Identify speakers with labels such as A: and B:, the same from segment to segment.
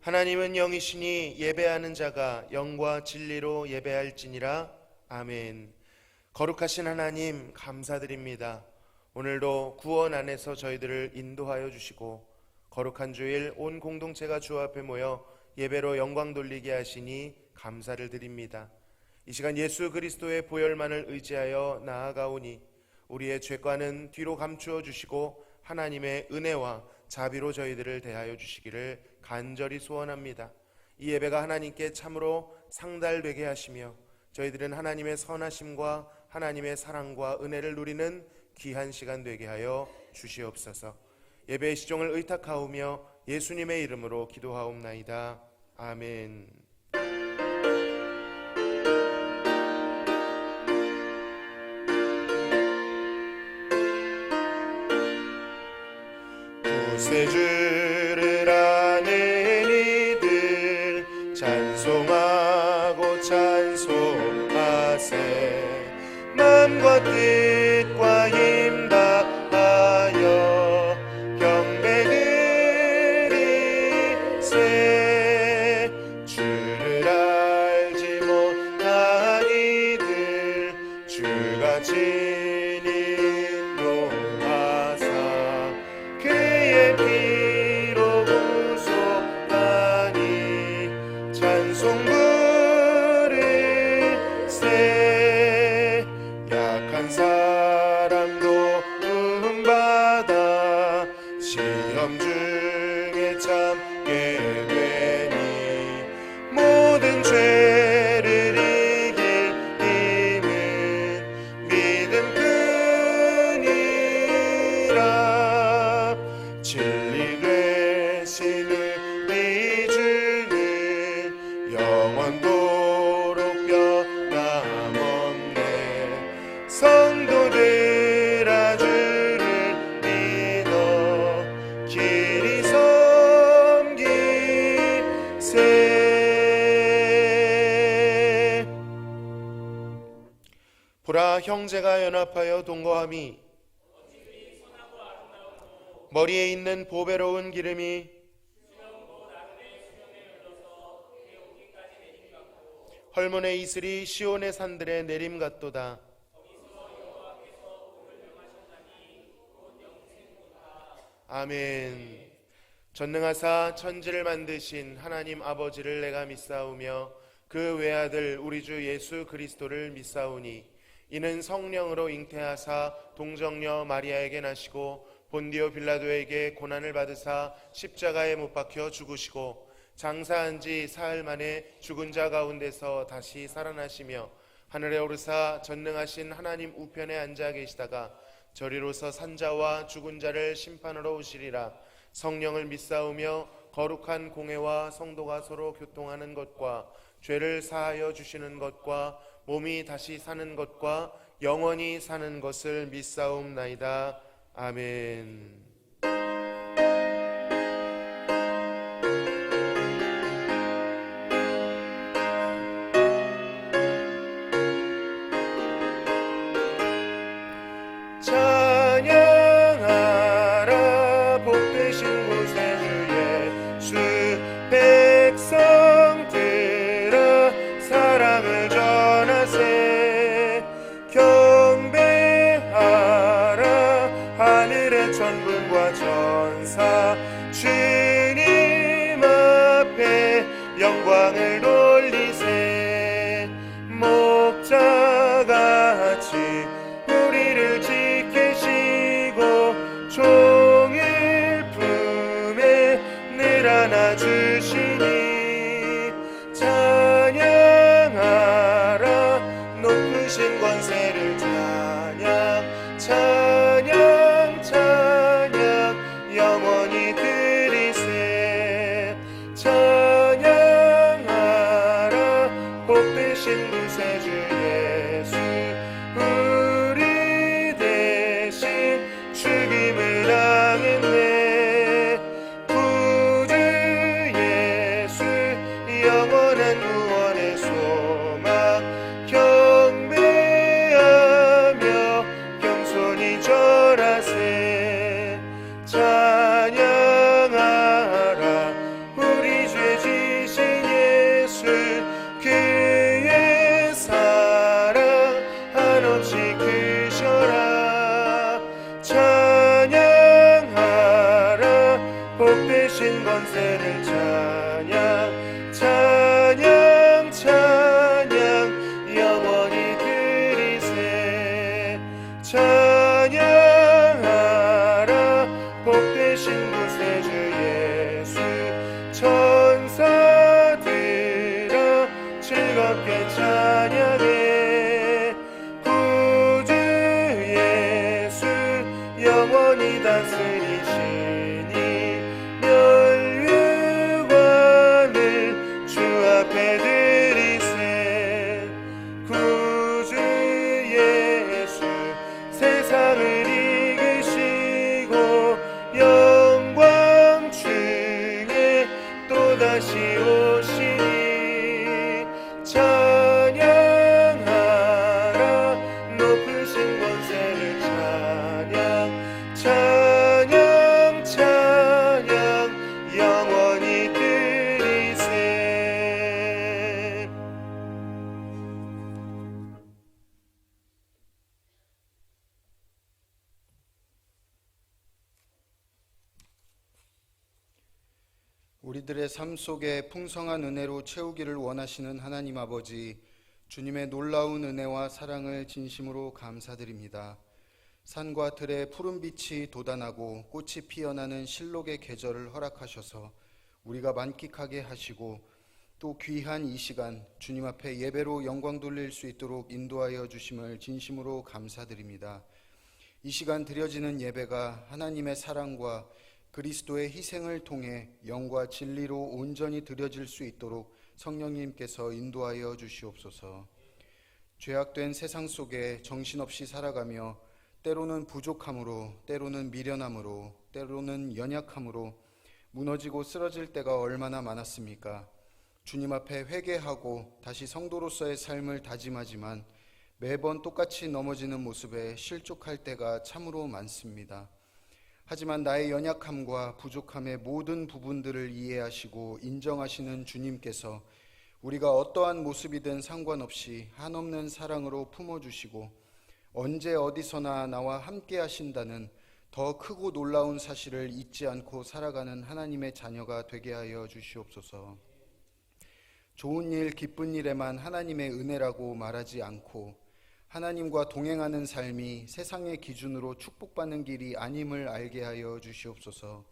A: 하나님은 영이시니 예배하는 자가 영과 진리로 예배할지니라. 아멘. 거룩하신 하나님 감사드립니다. 오늘도 구원 안에서 저희들을 인도하여 주시고 거룩한 주일 온 공동체가 주 앞에 모여 예배로 영광 돌리게 하시니 감사를 드립니다. 이 시간 예수 그리스도의 보혈만을 의지하여 나아가오니 우리의 죄과는 뒤로 감추어 주시고 하나님의 은혜와 자비로 저희들을 대하여 주시기를 간절히 소원합니다. 이 예배가 하나님께 참으로 상달되게 하시며 저희들은 하나님의 선하심과 하나님의 사랑과 은혜를 누리는 귀한 시간 되게 하여 주시옵소서. 예배의 시종을 의탁하오며 예수님의 이름으로 기도하옵나이다. 아멘. 구세주를 아는 이들 찬송하고 찬송하세. 마음과 뜻과 힘 다하여 경배드리세. 주를 알지 못한 이들 주가 친히 인도하사 그의 피로 구속하니 찬송 부르세. 약한 사람도 구원받아 시험 중에 참게 되니 모든 죄를 이길 힘은 믿음 뿐이라. 진리 되신 우리 주는 영원토록 변함없네. 성도들아 주를 믿어 길이 섬기세. 보라, 형제가 연합하여 동거함이 머리에 있는 보배로운 기름이 헐몬의 이슬이 시온의 산들에 내림 같도다. 아멘. 전능하사 천지를 만드신 하나님 아버지를 내가 믿사오며 그 외아들 우리 주 예수 그리스도를 믿사오니 이는 성령으로 잉태하사 동정녀 마리아에게 나시고 본디오 빌라도에게 고난을 받으사 십자가에 못 박혀 죽으시고 장사한 지 사흘 만에 죽은 자 가운데서 다시 살아나시며 하늘에 오르사 전능하신 하나님 우편에 앉아 계시다가 저리로서 산자와 죽은 자를 심판하러 오시리라. 성령을 믿사오며 거룩한 공회와 성도가 서로 교통하는 것과 죄를 사하여 주시는 것과 몸이 다시 사는 것과 영원히 사는 것을 믿사옵나이다. 아멘. 찬양하라 복되신 구세주 예수. 백성들아 사랑을 전하세. 경배하라 하늘의 천군과 천사. 주님 앞에 영광을 돌리세. 목자같이 우리를 지키시고 종일 품에 늘 안아주시니 찬양하라 높으신 권세를. 찬양 찬양 찬양 영원히 드리세. 찬양하라 복되신 구세주 예수. 우리 대신 죽임을 당했네. 구주 예수 영원한 구원의 소망. 경배하며 겸손히 절하세. 찬양하라 우리 죄 권세를 찬양 찬양 찬양 영원히 드리세 찬양하라 복되신 구세주 예수 천사들아 즐겁게 찬양해 구주 예수 영원히 다스리시니 멸류관을 주 앞에 드리세 구주 예수 세상을 이기시고 영광 중에 또다시 오시니 찬양하라 높으신 권세를 찬양 찬양 찬양 영원히 드리세.
B: 우리들의 삶 속에 풍성한 은혜로 채우기를 원하시는 하나님 아버지, 주님의 놀라운 은혜와 사랑을 진심으로 감사드립니다. 산과 들에 푸른 빛이 돋아나고 꽃이 피어나는 실록의 계절을 허락하셔서 우리가 만끽하게 하시고 또 귀한 이 시간 주님 앞에 예배로 영광 돌릴 수 있도록 인도하여 주심을 진심으로 감사드립니다. 이 시간 드려지는 예배가 하나님의 사랑과 그리스도의 희생을 통해 영과 진리로 온전히 드려질 수 있도록 성령님께서 인도하여 주시옵소서. 죄악된 세상 속에 정신없이 살아가며 때로는 부족함으로, 때로는 미련함으로, 때로는 연약함으로 무너지고 쓰러질 때가 얼마나 많았습니까? 주님 앞에 회개하고 다시 성도로서의 삶을 다짐하지만 매번 똑같이 넘어지는 모습에 실족할 때가 참으로 많습니다. 하지만 나의 연약함과 부족함의 모든 부분들을 이해하시고 인정하시는 주님께서 우리가 어떠한 모습이든 상관없이 한없는 사랑으로 품어주시고 언제 어디서나 나와 함께 하신다는 더 크고 놀라운 사실을 잊지 않고 살아가는 하나님의 자녀가 되게 하여 주시옵소서. 좋은 일, 기쁜 일에만 하나님의 은혜라고 말하지 않고 하나님과 동행하는 삶이 세상의 기준으로 축복받는 길이 아님을 알게 하여 주시옵소서.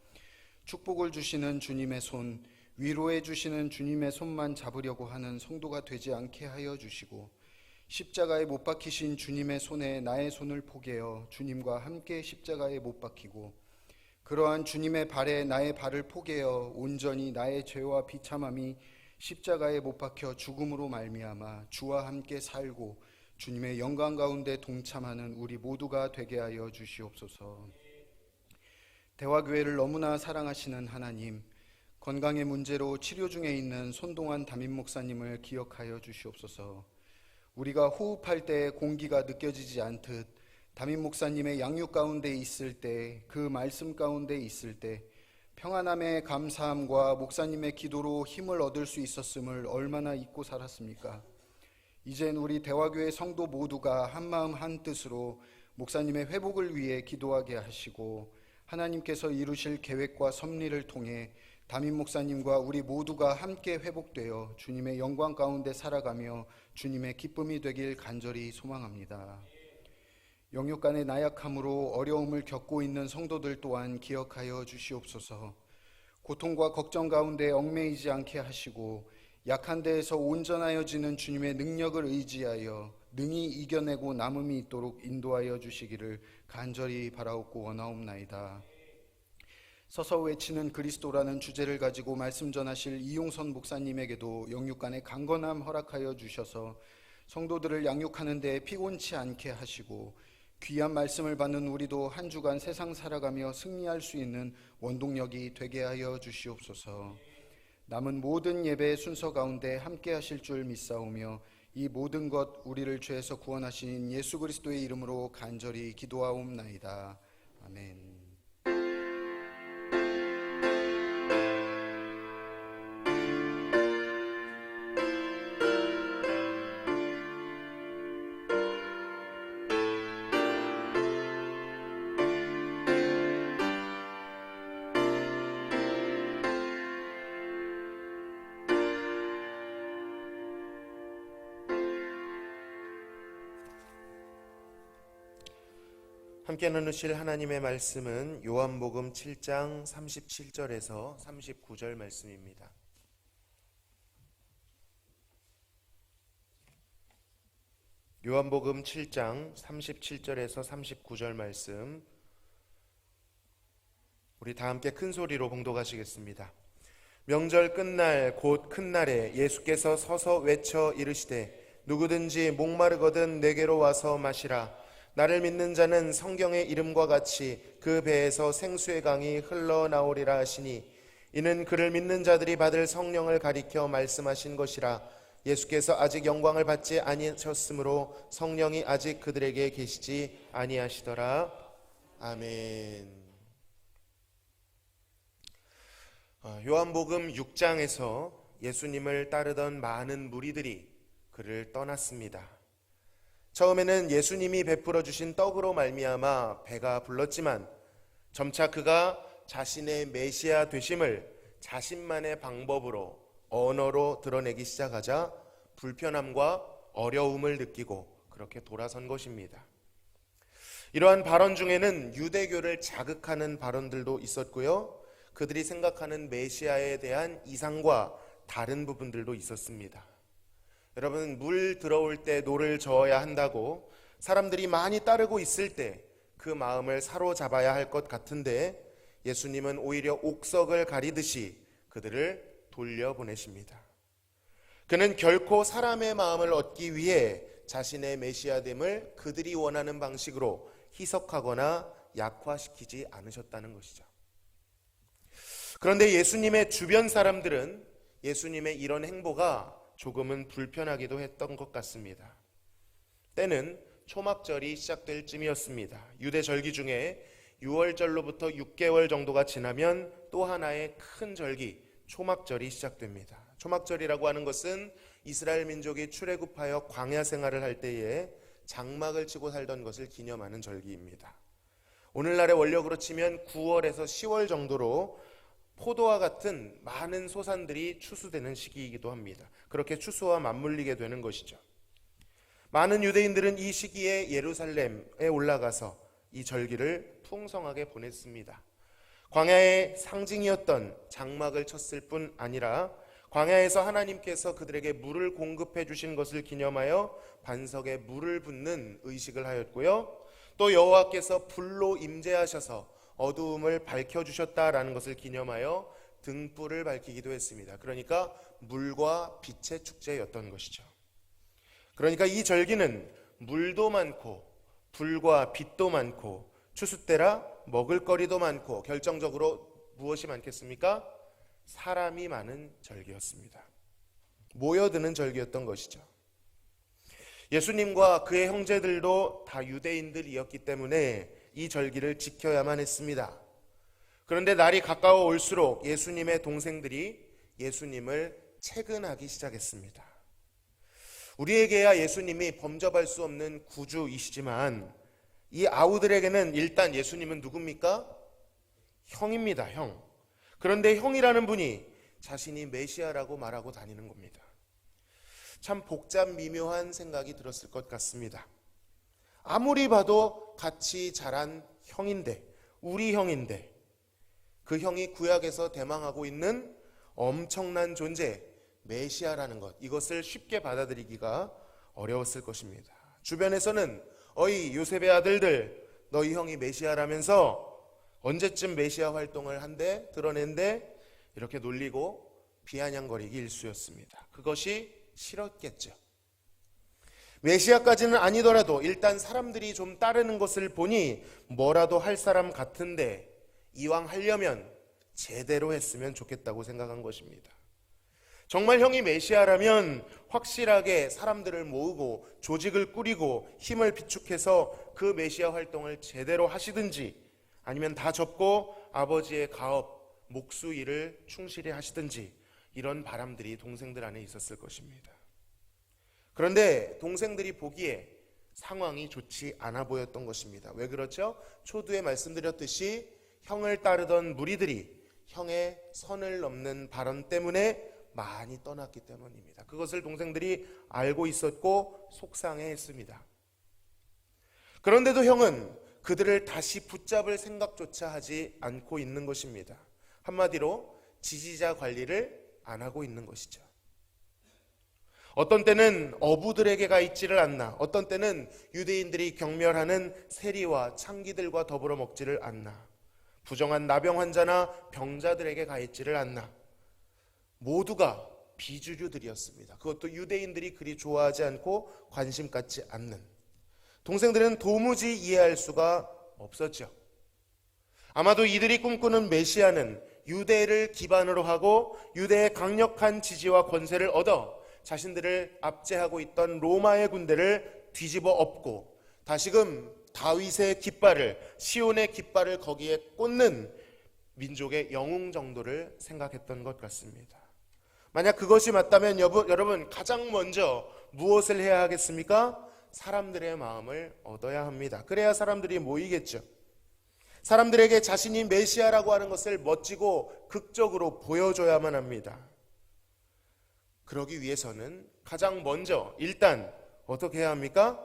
B: 축복을 주시는 주님의 손, 위로해 주시는 주님의 손만 잡으려고 하는 성도가 되지 않게 하여 주시고 십자가에 못 박히신 주님의 손에 나의 손을 포개어 주님과 함께 십자가에 못 박히고 그러한 주님의 발에 나의 발을 포개어 온전히 나의 죄와 비참함이 십자가에 못 박혀 죽음으로 말미암아 주와 함께 살고 주님의 영광 가운데 동참하는 우리 모두가 되게 하여 주시옵소서. 대화교회를 너무나 사랑하시는 하나님, 건강의 문제로 치료 중에 있는 손동환 담임 목사님을 기억하여 주시옵소서. 우리가 호흡할 때 공기가 느껴지지 않듯 담임 목사님의 양육 가운데 있을 때, 그 말씀 가운데 있을 때 평안함의 감사함과 목사님의 기도로 힘을 얻을 수 있었음을 얼마나 잊고 살았습니까? 이젠 우리 대화교회 성도 모두가 한마음 한뜻으로 목사님의 회복을 위해 기도하게 하시고 하나님께서 이루실 계획과 섭리를 통해 담임 목사님과 우리 모두가 함께 회복되어 주님의 영광 가운데 살아가며 주님의 기쁨이 되길 간절히 소망합니다. 영육간의 나약함으로 어려움을 겪고 있는 성도들 또한 기억하여 주시옵소서. 고통과 걱정 가운데 얽매이지 않게 하시고 약한 데에서 온전하여지는 주님의 능력을 의지하여 능히 이겨내고 남음이 있도록 인도하여 주시기를 간절히 바라옵고 원하옵나이다. 서서 외치는 그리스도라는 주제를 가지고 말씀 전하실 이용선 목사님에게도 영육간의 강건함 허락하여 주셔서 성도들을 양육하는 데 피곤치 않게 하시고 귀한 말씀을 받는 우리도 한 주간 세상 살아가며 승리할 수 있는 원동력이 되게 하여 주시옵소서. 남은 모든 예배의 순서 가운데 함께 하실 줄 믿사오며 이 모든 것 우리를 죄에서 구원하신 예수 그리스도의 이름으로 간절히 기도하옵나이다. 아멘.
A: 함께 나누실 하나님의 말씀은 요한복음 7장 37절에서 39절 말씀입니다. 요한복음 7장 37절에서 39절 말씀, 우리 다 함께 큰 소리로 봉독하시겠습니다. 명절 끝날 곧 큰 날에 예수께서 서서 외쳐 이르시되 누구든지 목마르거든 내게로 와서 마시라. 나를 믿는 자는 성경의 이름과 같이 그 배에서 생수의 강이 흘러나오리라 하시니 이는 그를 믿는 자들이 받을 성령을 가리켜 말씀하신 것이라. 예수께서 아직 영광을 받지 아니하셨으므로 성령이 아직 그들에게 계시지 아니하시더라. 아멘. 요한복음 6장에서 예수님을 따르던 많은 무리들이 그를 떠났습니다. 처음에는 예수님이 베풀어 주신 떡으로 말미암아 배가 불렀지만 점차 그가 자신의 메시아 되심을 자신만의 방법으로 언어로 드러내기 시작하자 불편함과 어려움을 느끼고 그렇게 돌아선 것입니다. 이러한 발언 중에는 유대교를 자극하는 발언들도 있었고요, 그들이 생각하는 메시아에 대한 이상과 다른 부분들도 있었습니다. 여러분, 물 들어올 때 노를 저어야 한다고 사람들이 많이 따르고 있을 때 그 마음을 사로잡아야 할 것 같은데 예수님은 오히려 옥석을 가리듯이 그들을 돌려보내십니다. 그는 결코 사람의 마음을 얻기 위해 자신의 메시아됨을 그들이 원하는 방식으로 희석하거나 약화시키지 않으셨다는 것이죠. 그런데 예수님의 주변 사람들은 예수님의 이런 행보가 조금은 불편하기도 했던 것 같습니다. 때는 초막절이 시작될 쯤이었습니다. 유대 절기 중에 6월절로부터 6개월 정도가 지나면 또 하나의 큰 절기, 초막절이 시작됩니다. 초막절이라고 하는 것은 이스라엘 민족이 출애굽하여 광야 생활을 할 때에 장막을 치고 살던 것을 기념하는 절기입니다. 오늘날의 원력으로 치면 9월에서 10월 정도로 포도와 같은 많은 소산들이 추수되는 시기이기도 합니다. 그렇게 추수와 맞물리게 되는 것이죠. 많은 유대인들은 이 시기에 예루살렘에 올라가서 이 절기를 풍성하게 보냈습니다. 광야의 상징이었던 장막을 쳤을 뿐 아니라 광야에서 하나님께서 그들에게 물을 공급해 주신 것을 기념하여 반석에 물을 붓는 의식을 하였고요, 또 여호와께서 불로 임재하셔서 어두움을 밝혀주셨다라는 것을 기념하여 등불을 밝히기도 했습니다. 그러니까 물과 빛의 축제였던 것이죠. 그러니까 이 절기는 물도 많고 불과 빛도 많고 추수 때라 먹을거리도 많고 결정적으로 무엇이 많겠습니까? 사람이 많은 절기였습니다. 모여드는 절기였던 것이죠. 예수님과 그의 형제들도 다 유대인들이었기 때문에 이 절기를 지켜야만 했습니다. 그런데 날이 가까워 올수록 예수님의 동생들이 예수님을 채근하기 시작했습니다. 우리에게야 예수님이 범접할 수 없는 구주이시지만 이 아우들에게는 일단 예수님은 누굽니까? 형입니다. 형. 그런데 형이라는 분이 자신이 메시아라고 말하고 다니는 겁니다. 참 복잡 미묘한 생각이 들었을 것 같습니다. 아무리 봐도 같이 자란 형인데, 우리 형인데, 그 형이 구약에서 대망하고 있는 엄청난 존재, 메시아라는 것, 이것을 쉽게 받아들이기가 어려웠을 것입니다. 주변에서는 어이 요셉의 아들들, 너희 형이 메시아라면서 언제쯤 메시아 활동을 한데 드러낸데, 이렇게 놀리고 비아냥거리기 일쑤였습니다. 그것이 싫었겠죠. 메시아까지는 아니더라도 일단 사람들이 좀 따르는 것을 보니 뭐라도 할 사람 같은데 이왕 하려면 제대로 했으면 좋겠다고 생각한 것입니다. 정말 형이 메시아라면 확실하게 사람들을 모으고 조직을 꾸리고 힘을 비축해서 그 메시아 활동을 제대로 하시든지, 아니면 다 접고 아버지의 가업, 목수 일을 충실히 하시든지, 이런 바람들이 동생들 안에 있었을 것입니다. 그런데 동생들이 보기에 상황이 좋지 않아 보였던 것입니다. 왜 그렇죠? 초두에 말씀드렸듯이 형을 따르던 무리들이 형의 선을 넘는 발언 때문에 많이 떠났기 때문입니다. 그것을 동생들이 알고 있었고 속상해했습니다. 그런데도 형은 그들을 다시 붙잡을 생각조차 하지 않고 있는 것입니다. 한마디로 지지자 관리를 안 하고 있는 것이죠. 어떤 때는 어부들에게 가 있지를 않나, 어떤 때는 유대인들이 경멸하는 세리와 창기들과 더불어 먹지를 않나, 부정한 나병 환자나 병자들에게 가 있지를 않나, 모두가 비주류들이었습니다. 그것도 유대인들이 그리 좋아하지 않고 관심 갖지 않는. 동생들은 도무지 이해할 수가 없었죠. 아마도 이들이 꿈꾸는 메시아는 유대를 기반으로 하고 유대의 강력한 지지와 권세를 얻어 자신들을 압제하고 있던 로마의 군대를 뒤집어 엎고 다시금 다윗의 깃발을, 시온의 깃발을 거기에 꽂는 민족의 영웅 정도를 생각했던 것 같습니다. 만약 그것이 맞다면 여러분 가장 먼저 무엇을 해야 하겠습니까? 사람들의 마음을 얻어야 합니다. 그래야 사람들이 모이겠죠. 사람들에게 자신이 메시아라고 하는 것을 멋지고 극적으로 보여줘야만 합니다. 그러기 위해서는 가장 먼저 일단 어떻게 해야 합니까?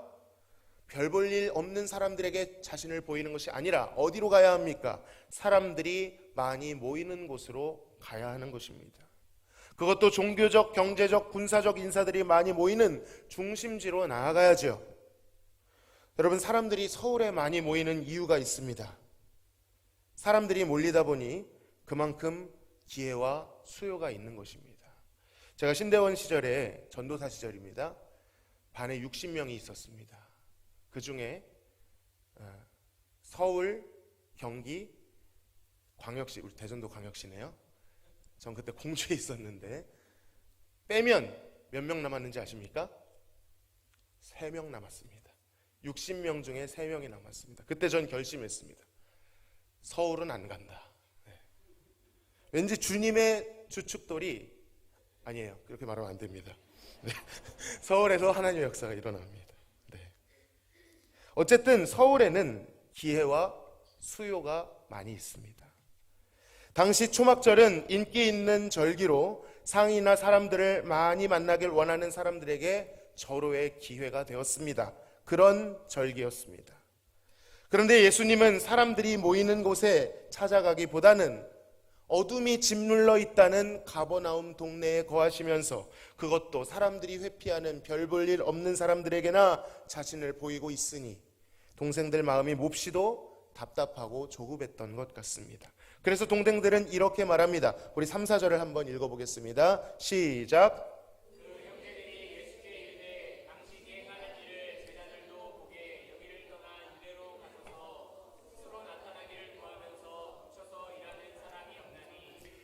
A: 별 볼 일 없는 사람들에게 자신을 보이는 것이 아니라 어디로 가야 합니까? 사람들이 많이 모이는 곳으로 가야 하는 것입니다. 그것도 종교적, 경제적, 군사적 인사들이 많이 모이는 중심지로 나아가야죠. 여러분, 사람들이 서울에 많이 모이는 이유가 있습니다. 사람들이 몰리다 보니 그만큼 기회와 수요가 있는 것입니다. 제가 신대원 시절에, 전도사 시절입니다, 반에 60명이 있었습니다. 그 중에 서울, 경기, 광역시, 우리 대전도 광역시네요. 전 그때 공주에 있었는데 빼면 몇 명 남았는지 아십니까? 3명 남았습니다. 60명 중에 3명이 남았습니다. 그때 전 결심했습니다. 서울은 안 간다. 네. 왠지 주님의 주축돌이 아니에요. 그렇게 말하면 안 됩니다. 네. 서울에서 하나님의 역사가 일어납니다. 네. 어쨌든 서울에는 기회와 수요가 많이 있습니다. 당시 초막절은 인기 있는 절기로 상이나 사람들을 많이 만나길 원하는 사람들에게 절호의 기회가 되었습니다. 그런 절기였습니다. 그런데 예수님은 사람들이 모이는 곳에 찾아가기보다는 어둠이 짓눌러 있다는 가버나움 동네에 거하시면서 그것도 사람들이 회피하는 별 볼 일 없는 사람들에게나 자신을 보이고 있으니 동생들 마음이 몹시도 답답하고 조급했던 것 같습니다. 그래서 동생들은 이렇게 말합니다. 우리 3, 4절을 한번 읽어보겠습니다. 시작.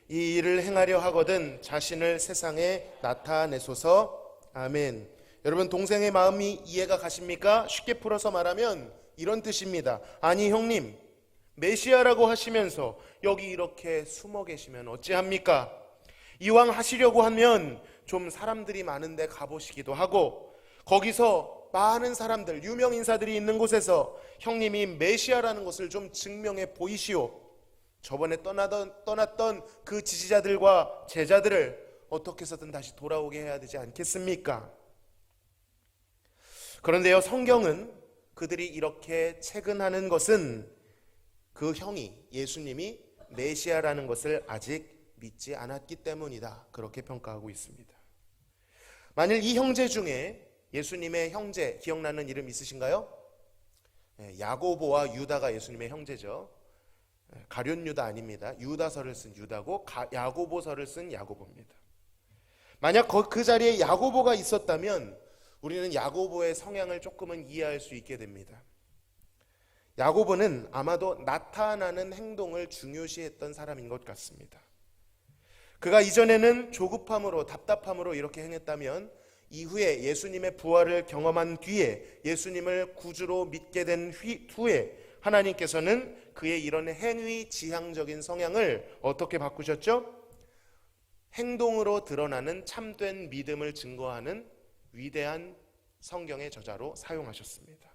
A: 이 일을 행하려 하거든 자신을 세상에 나타내소서. 아멘. 여러분, 동생의 마음이 이해가 가십니까? 쉽게 풀어서 말하면 이런 뜻입니다. 아니 형님, 메시아라고 하시면서 여기 이렇게 숨어 계시면 어찌합니까? 이왕 하시려고 하면 좀 사람들이 많은데 가보시기도 하고 거기서 많은 사람들, 유명 인사들이 있는 곳에서 형님이 메시아라는 것을 좀 증명해 보이시오. 저번에 떠났던 그 지지자들과 제자들을 어떻게 해서든 다시 돌아오게 해야 되지 않겠습니까? 그런데요, 성경은 그들이 이렇게 채근하는 것은 그 형이, 예수님이 메시아라는 것을 아직 믿지 않았기 때문이다, 그렇게 평가하고 있습니다. 만일 이 형제 중에 예수님의 형제 기억나는 이름 있으신가요? 야고보와 유다가 예수님의 형제죠. 가룟 유다 아닙니다. 유다서를 쓴 유다고 야고보서를 쓴 야고보입니다. 만약 그 자리에 야고보가 있었다면 우리는 야고보의 성향을 조금은 이해할 수 있게 됩니다. 야고보는 아마도 나타나는 행동을 중요시했던 사람인 것 같습니다. 그가 이전에는 조급함으로, 답답함으로 이렇게 행했다면 이후에 예수님의 부활을 경험한 뒤에, 예수님을 구주로 믿게 된 후에 하나님께서는 그의 이런 행위 지향적인 성향을 어떻게 바꾸셨죠? 행동으로 드러나는 참된 믿음을 증거하는 위대한 성경의 저자로 사용하셨습니다.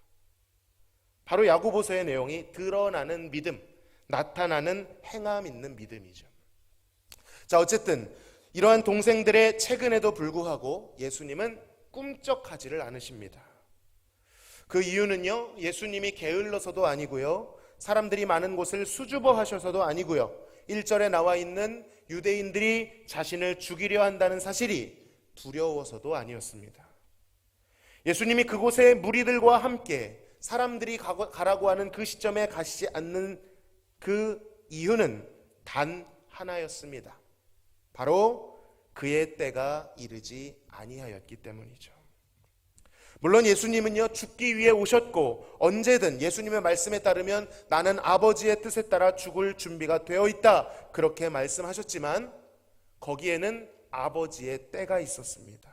A: 바로 야고보서의 내용이 드러나는 믿음, 나타나는 행함 있는 믿음이죠. 자, 어쨌든 이러한 동생들의 채근에도 불구하고 예수님은 꿈쩍하지를 않으십니다. 그 이유는요, 예수님이 게을러서도 아니고요, 사람들이 많은 곳을 수줍어하셔서도 아니고요, 1절에 나와 있는 유대인들이 자신을 죽이려 한다는 사실이 두려워서도 아니었습니다. 예수님이 그곳에 무리들과 함께 사람들이 가라고 하는 그 시점에 가시지 않는 그 이유는 단 하나였습니다. 바로 그의 때가 이르지 아니하였기 때문이죠. 물론 예수님은요, 죽기 위해 오셨고 언제든 예수님의 말씀에 따르면 나는 아버지의 뜻에 따라 죽을 준비가 되어 있다, 그렇게 말씀하셨지만 거기에는 아버지의 때가 있었습니다.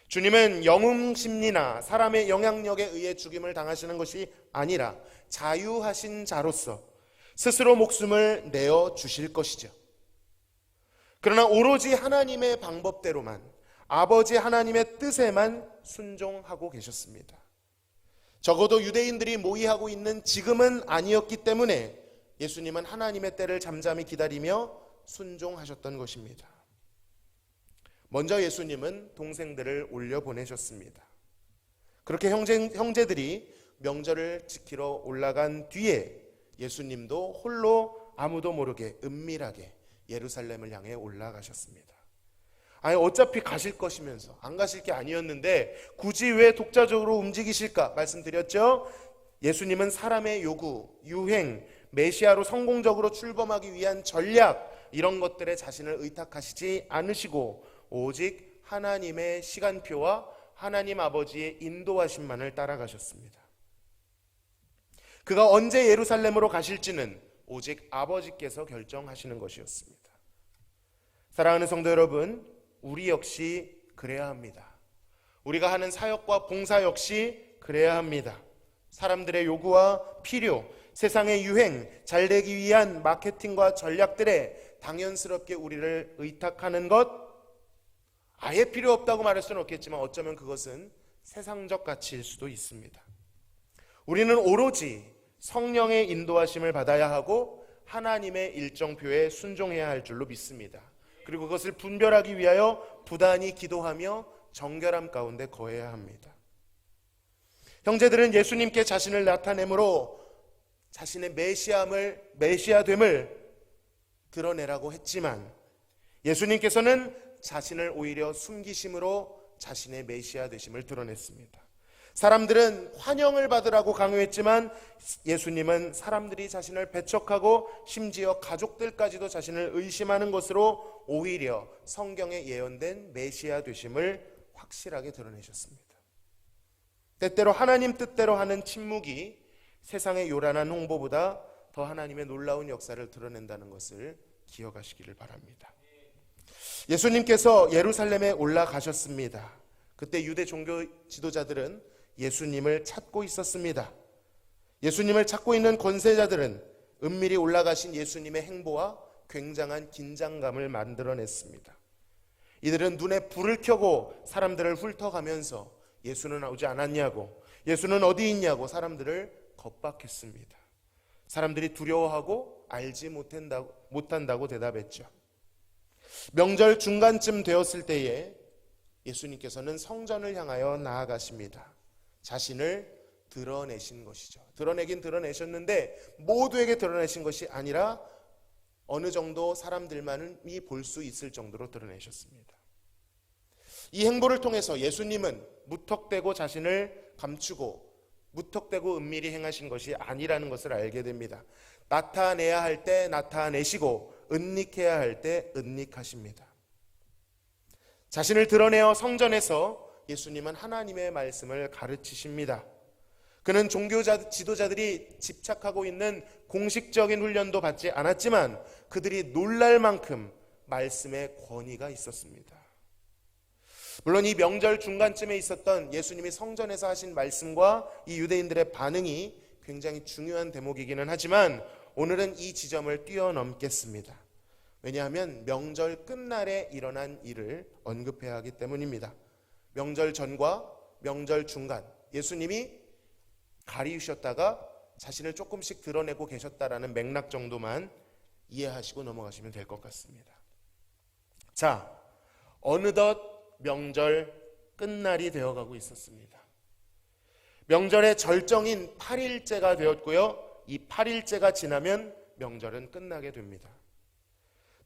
A: 주님은 영웅심리나 사람의 영향력에 의해 죽임을 당하시는 것이 아니라 자유하신 자로서 스스로 목숨을 내어 주실 것이죠. 그러나 오로지 하나님의 방법대로만, 아버지 하나님의 뜻에만 순종하고 계셨습니다. 적어도 유대인들이 모의하고 있는 지금은 아니었기 때문에 예수님은 하나님의 때를 잠잠히 기다리며 순종하셨던 것입니다. 먼저 예수님은 동생들을 올려보내셨습니다. 그렇게 형제들이 명절을 지키러 올라간 뒤에 예수님도 홀로 아무도 모르게 은밀하게 예루살렘을 향해 올라가셨습니다. 아니, 어차피 가실 것이면서 안 가실 게 아니었는데 굳이 왜 독자적으로 움직이실까 말씀드렸죠. 예수님은 사람의 요구, 유행, 메시아로 성공적으로 출범하기 위한 전략, 이런 것들에 자신을 의탁하시지 않으시고 오직 하나님의 시간표와 하나님 아버지의 인도하심만을 따라가셨습니다. 그가 언제 예루살렘으로 가실지는 오직 아버지께서 결정하시는 것이었습니다. 사랑하는 성도 여러분, 우리 역시 그래야 합니다. 우리가 하는 사역과 봉사 역시 그래야 합니다. 사람들의 요구와 필요, 세상의 유행, 잘되기 위한 마케팅과 전략들에 당연스럽게 우리를 의탁하는 것, 아예 필요 없다고 말할 수는 없겠지만 어쩌면 그것은 세상적 가치일 수도 있습니다. 우리는 오로지 성령의 인도하심을 받아야 하고 하나님의 일정표에 순종해야 할 줄로 믿습니다. 그리고 그것을 분별하기 위하여 부단히 기도하며 정결함 가운데 거해야 합니다. 형제들은 예수님께 자신을 나타내므로 자신의 메시아됨을 드러내라고 했지만 예수님께서는 자신을 오히려 숨기심으로 자신의 메시아 되심을 드러냈습니다. 사람들은 환영을 받으라고 강요했지만 예수님은 사람들이 자신을 배척하고 심지어 가족들까지도 자신을 의심하는 것으로 오히려 성경에 예언된 메시아 되심을 확실하게 드러내셨습니다. 때때로 하나님 뜻대로 하는 침묵이 세상의 요란한 홍보보다 더 하나님의 놀라운 역사를 드러낸다는 것을 기억하시기를 바랍니다. 예수님께서 예루살렘에 올라가셨습니다. 그때 유대 종교 지도자들은 예수님을 찾고 있었습니다. 예수님을 찾고 있는 권세자들은 은밀히 올라가신 예수님의 행보와 굉장한 긴장감을 만들어냈습니다. 이들은 눈에 불을 켜고 사람들을 훑어가면서 예수는 오지 않았냐고, 예수는 어디 있냐고 사람들을 겁박했습니다. 사람들이 두려워하고 알지 못한다고 대답했죠. 명절 중간쯤 되었을 때에 예수님께서는 성전을 향하여 나아가십니다. 자신을 드러내신 것이죠. 드러내긴 드러내셨는데 모두에게 드러내신 것이 아니라 어느 정도 사람들만이 볼 수 있을 정도로 드러내셨습니다. 이 행보를 통해서 예수님은 무턱대고 자신을 감추고 무턱대고 은밀히 행하신 것이 아니라는 것을 알게 됩니다. 나타내야 할 때 나타내시고 은닉해야 할 때 은닉하십니다. 자신을 드러내어 성전에서 예수님은 하나님의 말씀을 가르치십니다. 그는 종교 지도자들이 집착하고 있는 공식적인 훈련도 받지 않았지만 그들이 놀랄 만큼 말씀의 권위가 있었습니다. 물론 이 명절 중간쯤에 있었던 예수님이 성전에서 하신 말씀과 이 유대인들의 반응이 굉장히 중요한 대목이기는 하지만 오늘은 이 지점을 뛰어넘겠습니다. 왜냐하면 명절 끝날에 일어난 일을 언급해야 하기 때문입니다. 명절 전과 명절 중간, 예수님이 가리우셨다가 자신을 조금씩 드러내고 계셨다라는 맥락 정도만 이해하시고 넘어가시면 될 것 같습니다. 자, 어느덧 명절 끝날이 되어가고 있었습니다. 명절의 절정인 8일째가 되었고요. 이 8일째가 지나면 명절은 끝나게 됩니다.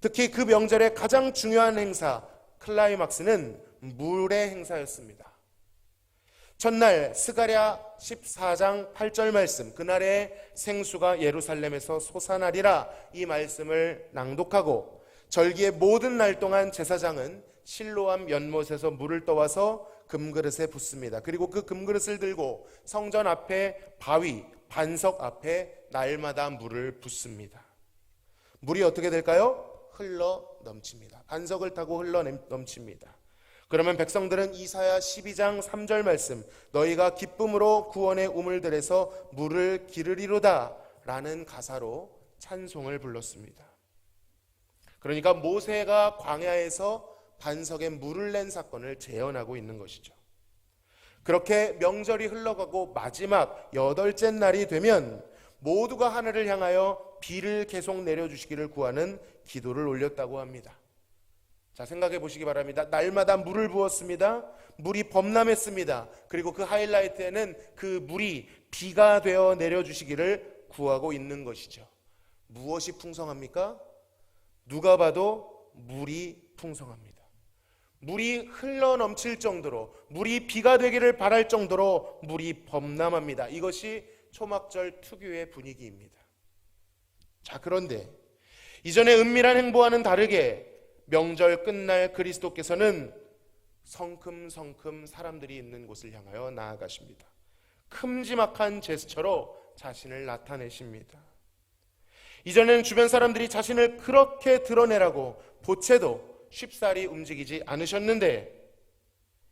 A: 특히 그 명절의 가장 중요한 행사, 클라이막스는 물의 행사였습니다. 첫날 스가랴 14장 8절 말씀, 그날에 생수가 예루살렘에서 솟아나리라, 이 말씀을 낭독하고 절기의 모든 날 동안 제사장은 실로암 연못에서 물을 떠와서 금그릇에 붓습니다. 그리고 그 금그릇을 들고 성전 앞에 바위, 반석 앞에 날마다 물을 붓습니다. 물이 어떻게 될까요? 흘러 넘칩니다. 반석을 타고 흘러 넘칩니다. 그러면 백성들은 이사야 12장 3절 말씀, 너희가 기쁨으로 구원의 우물들에서 물을 기르리로다 라는 가사로 찬송을 불렀습니다. 그러니까 모세가 광야에서 반석에 물을 낸 사건을 재현하고 있는 것이죠. 그렇게 명절이 흘러가고 마지막 8째 날이 되면 모두가 하늘을 향하여 비를 계속 내려주시기를 구하는 기도를 올렸다고 합니다. 자, 생각해 보시기 바랍니다. 날마다 물을 부었습니다. 물이 범람했습니다. 그리고 그 하이라이트에는 그 물이 비가 되어 내려주시기를 구하고 있는 것이죠. 무엇이 풍성합니까? 누가 봐도 물이 풍성합니다. 물이 흘러 넘칠 정도로, 물이 비가 되기를 바랄 정도로 물이 범람합니다. 이것이 초막절 특유의 분위기입니다. 자, 그런데 이전의 은밀한 행보와는 다르게 명절 끝날 그리스도께서는 성큼성큼 사람들이 있는 곳을 향하여 나아가십니다. 큼지막한 제스처로 자신을 나타내십니다. 이전에는 주변 사람들이 자신을 그렇게 드러내라고 보채도 쉽사리 움직이지 않으셨는데,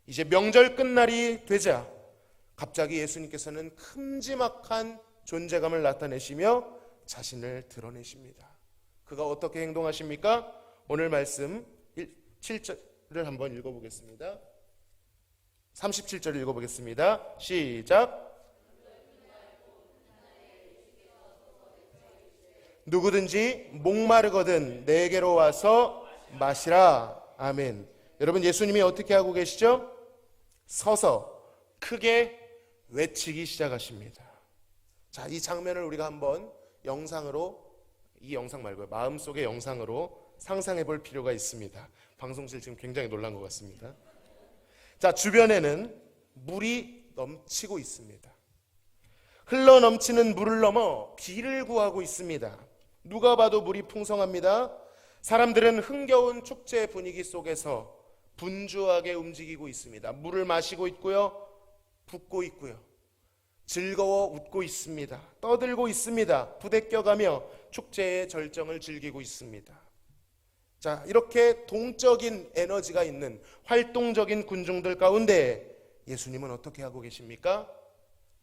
A: 이제 명절 끝날이 되자 갑자기 예수님께서는 큼지막한 존재감을 나타내시며 자신을 드러내십니다. 그가 어떻게 행동하십니까? 오늘 말씀 7절을 한번 읽어보겠습니다. 37절을 읽어보겠습니다. 시작. 누구든지 목마르거든 내게로 와서 마시라. 아멘. 여러분, 예수님이 어떻게 하고 계시죠? 서서 크게 외치기 시작하십니다. 자, 이 장면을 우리가 한번 영상으로, 이 영상 말고요, 마음속의 영상으로 상상해 볼 필요가 있습니다. 방송실 지금 굉장히 놀란 것 같습니다. 자, 주변에는 물이 넘치고 있습니다. 흘러 넘치는 물을 넘어 비를 구하고 있습니다. 누가 봐도 물이 풍성합니다. 사람들은 흥겨운 축제 분위기 속에서 분주하게 움직이고 있습니다. 물을 마시고 있고요, 붓고 있고요, 즐거워 웃고 있습니다. 떠들고 있습니다. 부대껴가며 축제의 절정을 즐기고 있습니다. 자, 이렇게 동적인 에너지가 있는 활동적인 군중들 가운데 예수님은 어떻게 하고 계십니까?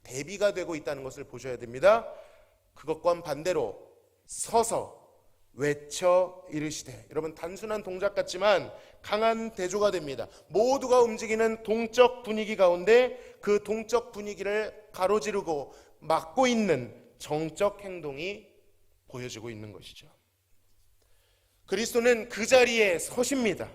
A: 대비가 되고 있다는 것을 보셔야 됩니다. 그것과는 반대로 서서 외쳐 이르시되, 여러분, 단순한 동작 같지만 강한 대조가 됩니다. 모두가 움직이는 동적 분위기 가운데 그 동적 분위기를 가로지르고 막고 있는 정적 행동이 보여지고 있는 것이죠. 그리스도는 그 자리에 서십니다.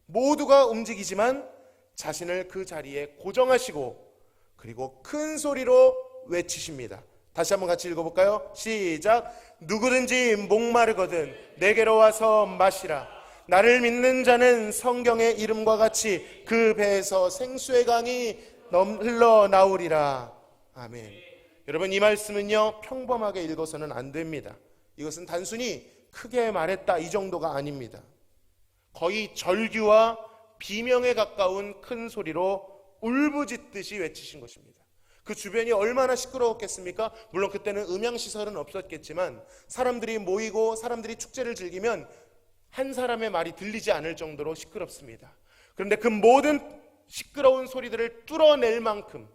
A: 모두가 움직이지만 자신을 그 자리에 고정하시고 그리고 큰 소리로 외치십니다. 다시 한번 같이 읽어볼까요? 시작. 누구든지 목마르거든 내게로 와서 마시라. 나를 믿는 자는 성경의 이름과 같이 그 배에서 생수의 강이 흘러나오리라. 아멘. 여러분, 이 말씀은요, 평범하게 읽어서는 안 됩니다. 이것은 단순히 크게 말했다 이 정도가 아닙니다. 거의 절규와 비명에 가까운 큰 소리로 울부짖듯이 외치신 것입니다. 그 주변이 얼마나 시끄러웠겠습니까? 물론 그때는 음향시설은 없었겠지만 사람들이 모이고 사람들이 축제를 즐기면 한 사람의 말이 들리지 않을 정도로 시끄럽습니다. 그런데 그 모든 시끄러운 소리들을 뚫어낼 만큼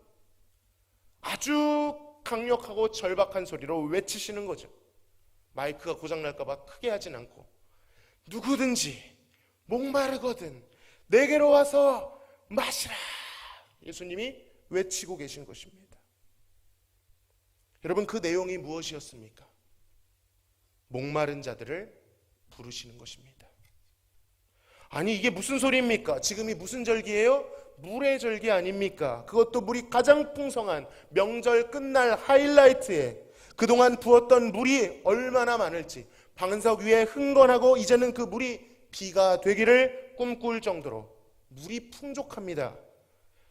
A: 아주 강력하고 절박한 소리로 외치시는 거죠. 마이크가 고장날까 봐 크게 하진 않고, 누구든지 목마르거든 내게로 와서 마시라. 예수님이 외치고 계신 것입니다. 여러분, 그 내용이 무엇이었습니까? 목마른 자들을 부르시는 것입니다. 아니 이게 무슨 소리입니까? 지금이 무슨 절기예요? 물의 절기 아닙니까? 그것도 물이 가장 풍성한 명절 끝날 하이라이트에 그동안 부었던 물이 얼마나 많을지, 방석 위에 흥건하고 이제는 그 물이 비가 되기를 꿈꿀 정도로 물이 풍족합니다.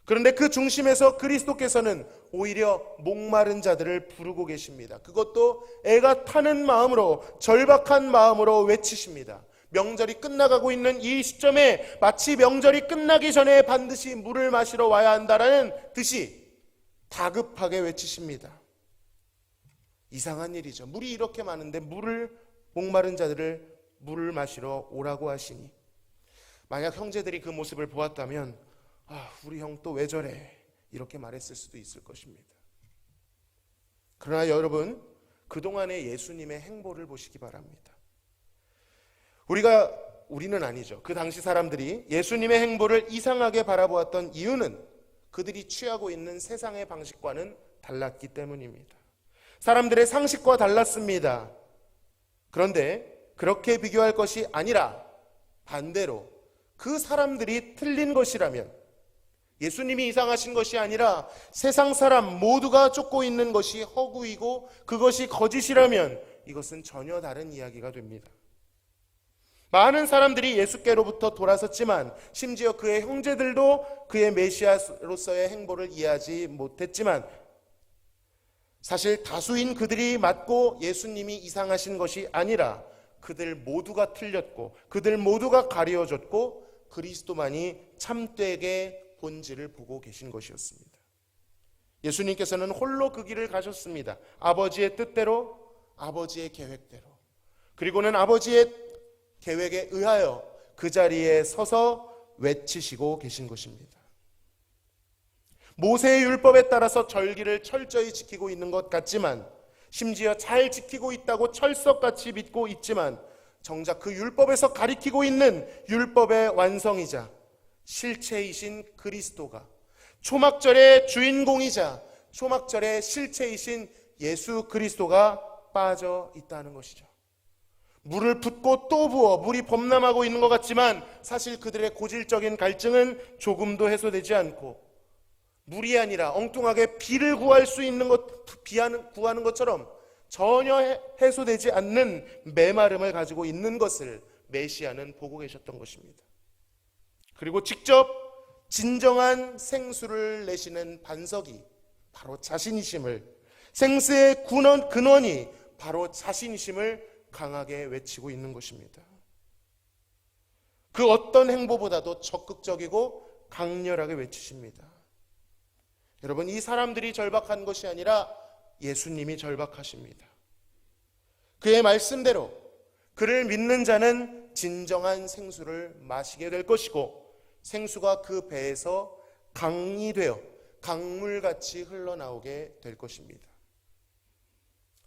A: 그런데 그 중심에서 그리스도께서는 오히려 목마른 자들을 부르고 계십니다. 그것도 애가 타는 마음으로, 절박한 마음으로 외치십니다. 명절이 끝나가고 있는 이 시점에 마치 명절이 끝나기 전에 반드시 물을 마시러 와야 한다라는 듯이 다급하게 외치십니다. 이상한 일이죠. 물이 이렇게 많은데 목마른 자들을 물을 마시러 오라고 하시니, 만약 형제들이 그 모습을 보았다면 우리 형 또 왜 저래? 이렇게 말했을 수도 있을 것입니다. 그러나 여러분, 그동안의 예수님의 행보를 보시기 바랍니다. 우리는 아니죠. 그 당시 사람들이 예수님의 행보를 이상하게 바라보았던 이유는 그들이 취하고 있는 세상의 방식과는 달랐기 때문입니다. 사람들의 상식과 달랐습니다. 그런데 그렇게 비교할 것이 아니라 반대로 그 사람들이 틀린 것이라면, 예수님이 이상하신 것이 아니라 세상 사람 모두가 쫓고 있는 것이 허구이고 그것이 거짓이라면 이것은 전혀 다른 이야기가 됩니다. 많은 사람들이 예수께로부터 돌아섰지만, 심지어 그의 형제들도 그의 메시아로서의 행보를 이해하지 못했지만, 사실 다수인 그들이 맞고 예수님이 이상하신 것이 아니라 그들 모두가 틀렸고 그들 모두가 가려졌고 그리스도만이 참되게 본질을 보고 계신 것이었습니다. 예수님께서는 홀로 그 길을 가셨습니다. 아버지의 뜻대로, 아버지의 계획대로. 그리고는 아버지의 계획에 의하여 그 자리에 서서 외치시고 계신 것입니다. 모세의 율법에 따라서 절기를 철저히 지키고 있는 것 같지만, 심지어 잘 지키고 있다고 철석같이 믿고 있지만, 정작 그 율법에서 가리키고 있는 율법의 완성이자 실체이신 그리스도가, 초막절의 주인공이자 초막절의 실체이신 예수 그리스도가 빠져 있다는 것이죠. 물을 붓고 또 부어 물이 범람하고 있는 것 같지만 사실 그들의 고질적인 갈증은 조금도 해소되지 않고, 물이 아니라 엉뚱하게 비를 구할 수 있는 구하는 것처럼 전혀 해소되지 않는 메마름을 가지고 있는 것을 메시아는 보고 계셨던 것입니다. 그리고 직접 진정한 생수를 내시는 반석이 바로 자신이심을, 생수의 근원이 바로 자신이심을 강하게 외치고 있는 것입니다. 그 어떤 행보보다도 적극적이고 강렬하게 외치십니다. 여러분, 이 사람들이 절박한 것이 아니라 예수님이 절박하십니다. 그의 말씀대로 그를 믿는 자는 진정한 생수를 마시게 될 것이고, 생수가 그 배에서 강이 되어 강물같이 흘러나오게 될 것입니다.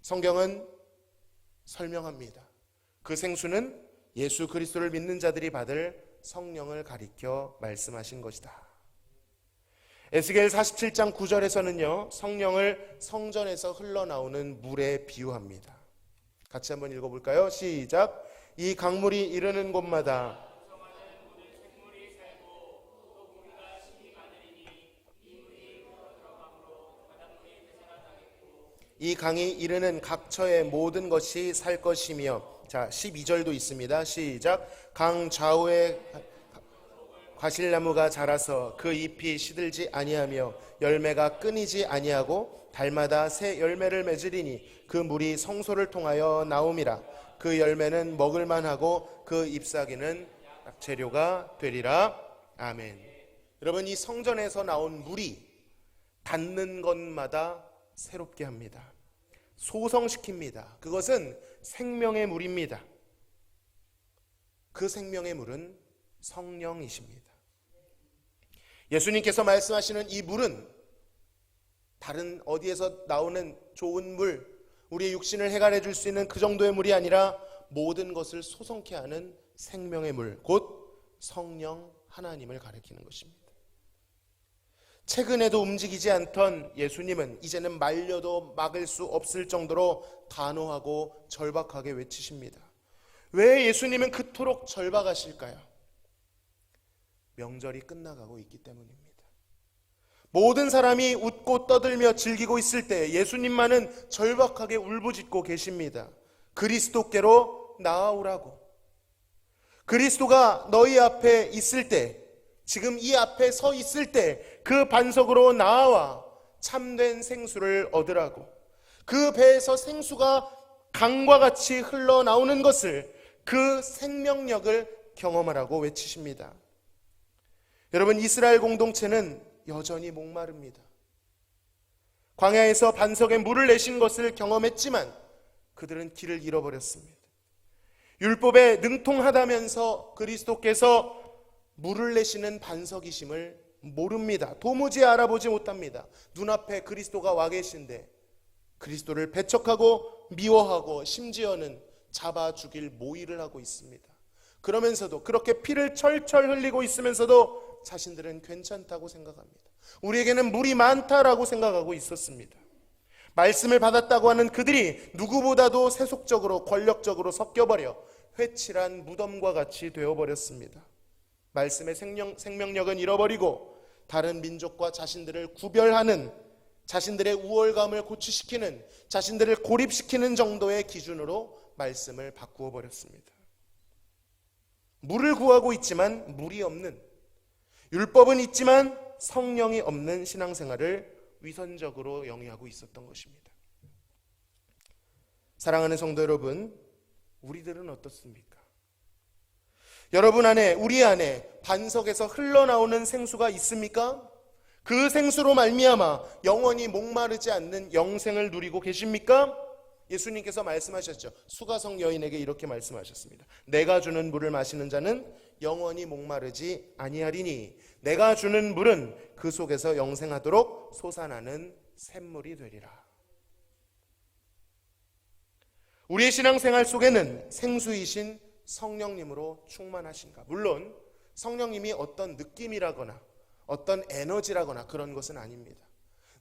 A: 성경은 설명합니다. 그 생수는 예수 그리스도를 믿는 자들이 받을 성령을 가리켜 말씀하신 것이다. 에스겔 47장 9절에서는요, 성령을 성전에서 흘러나오는 물에 비유합니다. 같이 한번 읽어볼까요? 시작. 이 강물이 이르는 곳마다 이 강이 이르는 각처의 모든 것이 살 것이며, 자 12절도 있습니다. 시작. 강 좌우에 과실나무가 자라서 그 잎이 시들지 아니하며 열매가 끊이지 아니하고 달마다 새 열매를 맺으리니 그 물이 성소를 통하여 나옴이라. 그 열매는 먹을만하고 그 잎사귀는 재료가 되리라. 아멘. 여러분, 이 성전에서 나온 물이 닿는 것마다 새롭게 합니다. 소성시킵니다. 그것은 생명의 물입니다. 그 생명의 물은 성령이십니다. 예수님께서 말씀하시는 이 물은 다른 어디에서 나오는 좋은 물, 우리의 육신을 해결해 줄 수 있는 그 정도의 물이 아니라 모든 것을 소성케 하는 생명의 물, 곧 성령 하나님을 가리키는 것입니다. 최근에도 움직이지 않던 예수님은 이제는 말려도 막을 수 없을 정도로 단호하고 절박하게 외치십니다. 왜 예수님은 그토록 절박하실까요? 명절이 끝나가고 있기 때문입니다. 모든 사람이 웃고 떠들며 즐기고 있을 때 예수님만은 절박하게 울부짖고 계십니다. 그리스도께로 나아오라고. 그리스도가 너희 앞에 있을 때, 지금 이 앞에 서 있을 때 그 반석으로 나아와 참된 생수를 얻으라고. 그 배에서 생수가 강과 같이 흘러나오는 것을, 그 생명력을 경험하라고 외치십니다. 여러분, 이스라엘 공동체는 여전히 목마릅니다. 광야에서 반석에 물을 내신 것을 경험했지만 그들은 길을 잃어버렸습니다. 율법에 능통하다면서 그리스도께서 물을 내시는 반석이심을 모릅니다. 도무지 알아보지 못합니다. 눈앞에 그리스도가 와 계신데 그리스도를 배척하고 미워하고 심지어는 잡아 죽일 모의를 하고 있습니다. 그러면서도, 그렇게 피를 철철 흘리고 있으면서도 자신들은 괜찮다고 생각합니다. 우리에게는 물이 많다라고 생각하고 있었습니다. 말씀을 받았다고 하는 그들이 누구보다도 세속적으로 권력적으로 섞여버려 회칠한 무덤과 같이 되어버렸습니다. 말씀의 생명력은 잃어버리고 다른 민족과 자신들을 구별하는, 자신들의 우월감을 고취시키는, 자신들을 고립시키는 정도의 기준으로 말씀을 바꾸어 버렸습니다. 물을 구하고 있지만 물이 없는, 율법은 있지만 성령이 없는 신앙생활을 위선적으로 영위하고 있었던 것입니다. 사랑하는 성도 여러분, 우리들은 어떻습니까? 여러분 안에, 우리 안에 반석에서 흘러나오는 생수가 있습니까? 그 생수로 말미암아 영원히 목마르지 않는 영생을 누리고 계십니까? 예수님께서 말씀하셨죠. 수가성 여인에게 이렇게 말씀하셨습니다. 내가 주는 물을 마시는 자는 영원히 목마르지 아니하리니 내가 주는 물은 그 속에서 영생하도록 솟아나는 샘물이 되리라. 우리의 신앙생활 속에는 생수이신 성령님으로 충만하신가? 물론 성령님이 어떤 느낌이라거나 어떤 에너지라거나 그런 것은 아닙니다.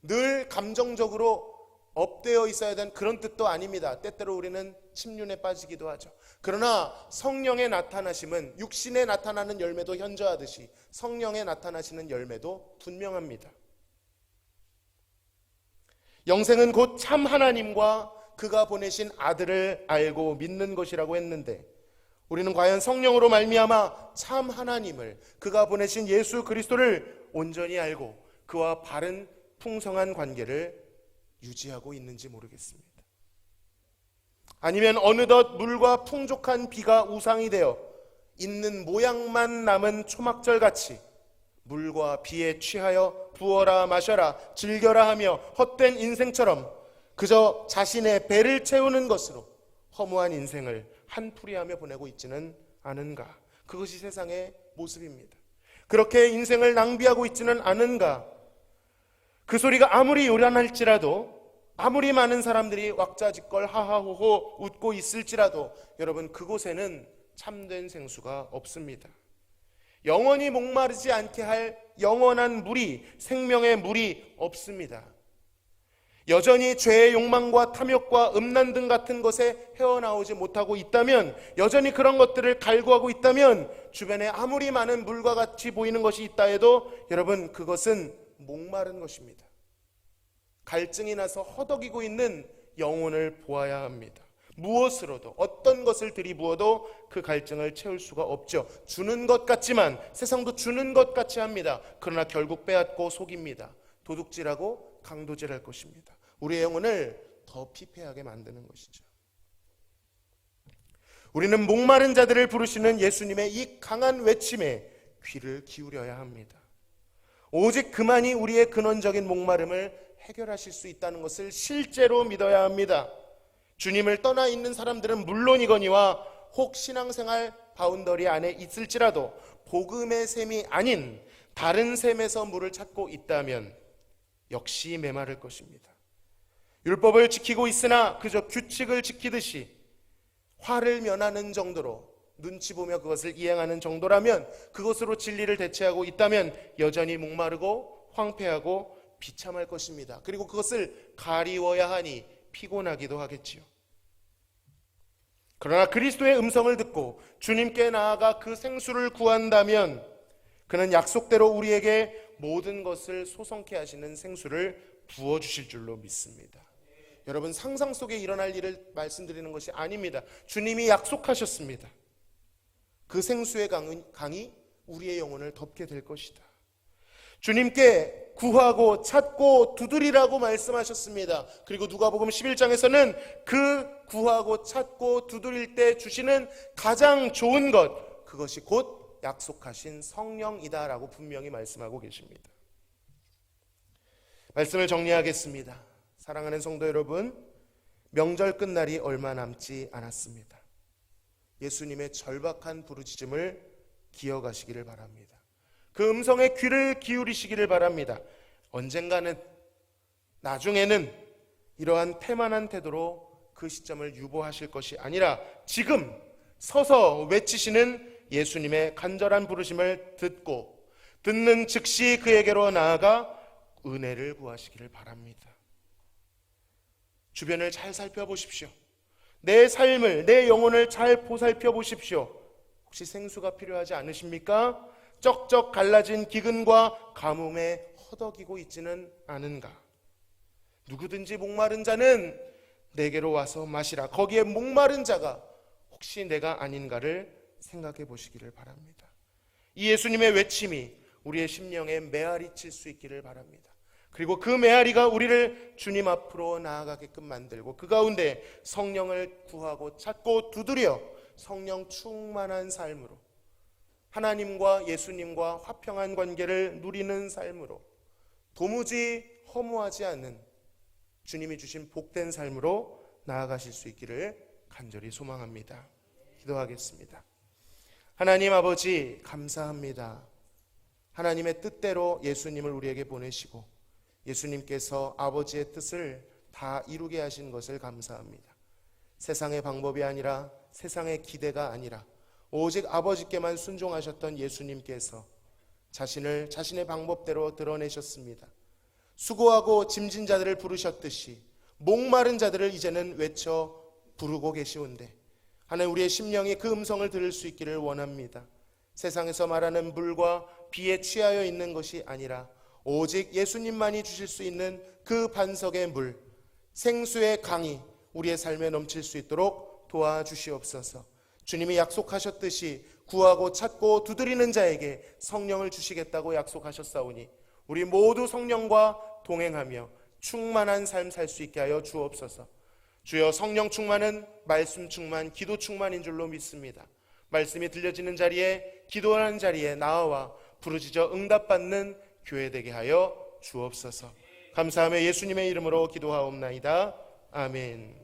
A: 늘 감정적으로 업되어 있어야 되는 그런 뜻도 아닙니다. 때때로 우리는 침륜에 빠지기도 하죠. 그러나 성령의 나타나심은 육신에 나타나는 열매도 현저하듯이 성령에 나타나시는 열매도 분명합니다. 영생은 곧 참 하나님과 그가 보내신 아들을 알고 믿는 것이라고 했는데, 우리는 과연 성령으로 말미암아 참 하나님을, 그가 보내신 예수 그리스도를 온전히 알고 그와 바른 풍성한 관계를 유지하고 있는지 모르겠습니다. 아니면 어느덧 물과 풍족한 비가 우상이 되어 있는 모양만 남은 초막절같이 물과 비에 취하여 부어라 마셔라 즐겨라 하며 헛된 인생처럼 그저 자신의 배를 채우는 것으로 허무한 인생을 한풀이하며 보내고 있지는 않은가? 그것이 세상의 모습입니다. 그렇게 인생을 낭비하고 있지는 않은가? 그 소리가 아무리 요란할지라도, 아무리 많은 사람들이 왁자지껄 하하호호 웃고 있을지라도 여러분, 그곳에는 참된 생수가 없습니다. 영원히 목마르지 않게 할 영원한 물이, 생명의 물이 없습니다. 여전히 죄의 욕망과 탐욕과 음란 등 같은 것에 헤어나오지 못하고 있다면, 여전히 그런 것들을 갈구하고 있다면, 주변에 아무리 많은 물과 같이 보이는 것이 있다 해도 여러분, 그것은 목마른 것입니다. 갈증이 나서 허덕이고 있는 영혼을 보아야 합니다. 무엇으로도, 어떤 것을 들이부어도 그 갈증을 채울 수가 없죠. 주는 것 같지만, 세상도 주는 것 같이 합니다. 그러나 결국 빼앗고 속입니다. 도둑질하고 강도질할 것입니다. 우리의 영혼을 더 피폐하게 만드는 것이죠. 우리는 목마른 자들을 부르시는 예수님의 이 강한 외침에 귀를 기울여야 합니다. 오직 그만이 우리의 근원적인 목마름을 해결하실 수 있다는 것을 실제로 믿어야 합니다. 주님을 떠나 있는 사람들은 물론이거니와 혹 신앙생활 바운더리 안에 있을지라도 복음의 샘이 아닌 다른 샘에서 물을 찾고 있다면 역시 메마를 것입니다. 율법을 지키고 있으나 그저 규칙을 지키듯이 화를 면하는 정도로, 눈치 보며 그것을 이행하는 정도라면, 그것으로 진리를 대체하고 있다면 여전히 목마르고 황폐하고 비참할 것입니다. 그리고 그것을 가리워야 하니 피곤하기도 하겠지요. 그러나 그리스도의 음성을 듣고 주님께 나아가 그 생수를 구한다면, 그는 약속대로 우리에게 모든 것을 소성케 하시는 생수를 부어주실 줄로 믿습니다. 여러분, 상상 속에 일어날 일을 말씀드리는 것이 아닙니다. 주님이 약속하셨습니다. 그 생수의 강이 우리의 영혼을 덮게 될 것이다. 주님께 구하고 찾고 두드리라고 말씀하셨습니다. 그리고 누가복음 11장에서는 그 구하고 찾고 두드릴 때 주시는 가장 좋은 것, 그것이 곧 약속하신 성령이다라고 분명히 말씀하고 계십니다. 말씀을 정리하겠습니다. 사랑하는 성도 여러분, 명절 끝날이 얼마 남지 않았습니다. 예수님의 절박한 부르짖음을 기억하시기를 바랍니다. 그 음성에 귀를 기울이시기를 바랍니다. 언젠가는, 나중에는 이러한 태만한 태도로 그 시점을 유보하실 것이 아니라 지금 서서 외치시는 예수님의 간절한 부르심을 듣는 즉시 그에게로 나아가 은혜를 구하시기를 바랍니다. 주변을 잘 살펴보십시오. 내 삶을, 내 영혼을 잘 보살펴 보십시오. 혹시 생수가 필요하지 않으십니까? 쩍쩍 갈라진 기근과 가뭄에 허덕이고 있지는 않은가? 누구든지 목마른 자는 내게로 와서 마시라. 거기에 목마른 자가 혹시 내가 아닌가를 생각해 보시기를 바랍니다. 이 예수님의 외침이 우리의 심령에 메아리 칠 수 있기를 바랍니다. 그리고 그 메아리가 우리를 주님 앞으로 나아가게끔 만들고 그 가운데 성령을 구하고 찾고 두드려 성령 충만한 삶으로, 하나님과 예수님과 화평한 관계를 누리는 삶으로, 도무지 허무하지 않는 주님이 주신 복된 삶으로 나아가실 수 있기를 간절히 소망합니다. 기도하겠습니다. 하나님 아버지, 감사합니다. 하나님의 뜻대로 예수님을 우리에게 보내시고 예수님께서 아버지의 뜻을 다 이루게 하신 것을 감사합니다. 세상의 방법이 아니라, 세상의 기대가 아니라 오직 아버지께만 순종하셨던 예수님께서 자신의 방법대로 드러내셨습니다. 수고하고 짐진 자들을 부르셨듯이 목마른 자들을 이제는 외쳐 부르고 계시온데, 하나님, 우리의 심령이 그 음성을 들을 수 있기를 원합니다. 세상에서 말하는 물과 비에 취하여 있는 것이 아니라 오직 예수님만이 주실 수 있는 그 반석의 물, 생수의 강이 우리의 삶에 넘칠 수 있도록 도와주시옵소서. 주님이 약속하셨듯이 구하고 찾고 두드리는 자에게 성령을 주시겠다고 약속하셨사오니 우리 모두 성령과 동행하며 충만한 삶 살 수 있게 하여 주옵소서. 주여, 성령 충만은 말씀 충만, 기도 충만인 줄로 믿습니다. 말씀이 들려지는 자리에, 기도하는 자리에 나와 부르짖어 응답받는 교회 되게 하여 주옵소서. 감사하며 예수님의 이름으로 기도하옵나이다. 아멘.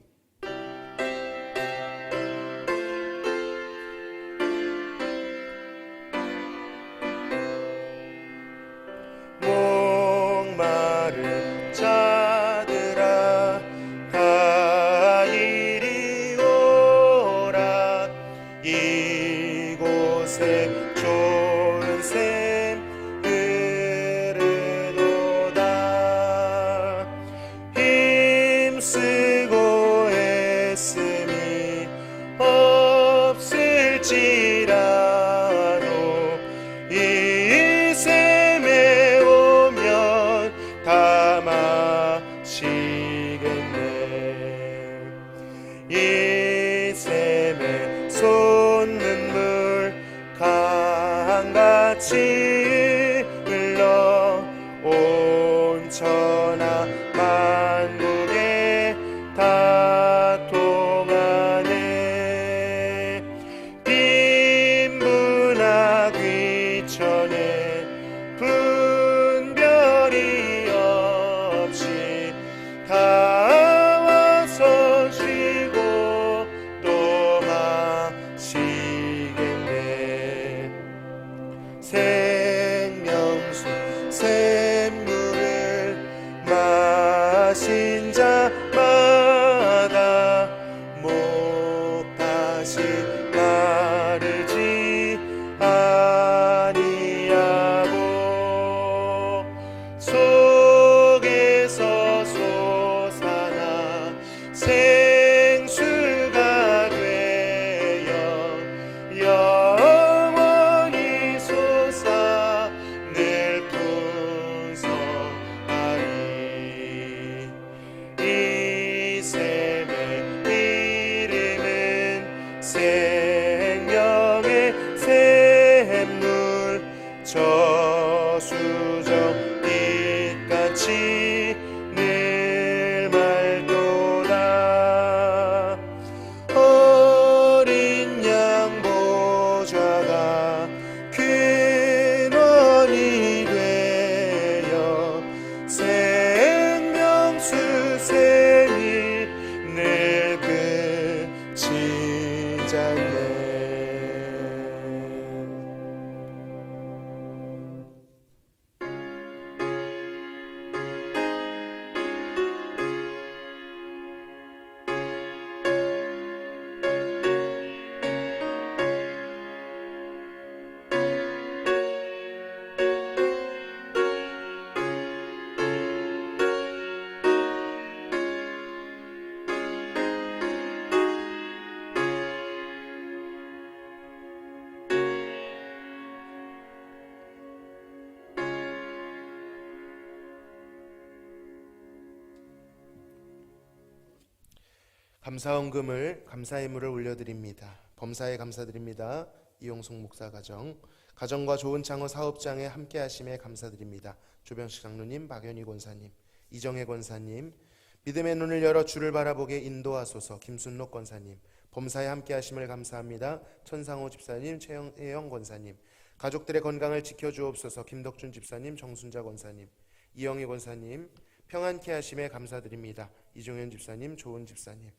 A: 목마른 자들아 다 이리 오라. 이곳에 좋은 샘 흐르도다. 힘쓰고 애씀이 없을지라도 이 샘에 오면 다 마시겠네. 이 샘에 솟는 물 강같이 흘러 온 천하 만국에 다 통하네. 빈부나 귀천에 분별이 없이 다 와서 쉬고 또 마시겠네. 생명수 샘물을 마신 자마다 목 다시 마르지 아니하고 속에서 솟아나 생수가 되어 영원히 솟아 감사헌금을 감사예물을 올려드립니다. 범사에 감사드립니다. 이용숙 목사 가정과 좋은 창호 사업장에 함께하심에 감사드립니다. 조병식 장로님, 박연희 권사님, 이정혜 권사님, 믿음의 눈을 열어 주를 바라보게 인도하소서. 김순록 권사님, 범사에 함께하심을 감사합니다. 천상호 집사님, 최혜영 권사님, 가족들의 건강을 지켜주옵소서. 김덕준 집사님, 정순자 권사님, 이영희 권사님, 평안케 하심에 감사드립니다. 이종현 집사님, 조은 집사님,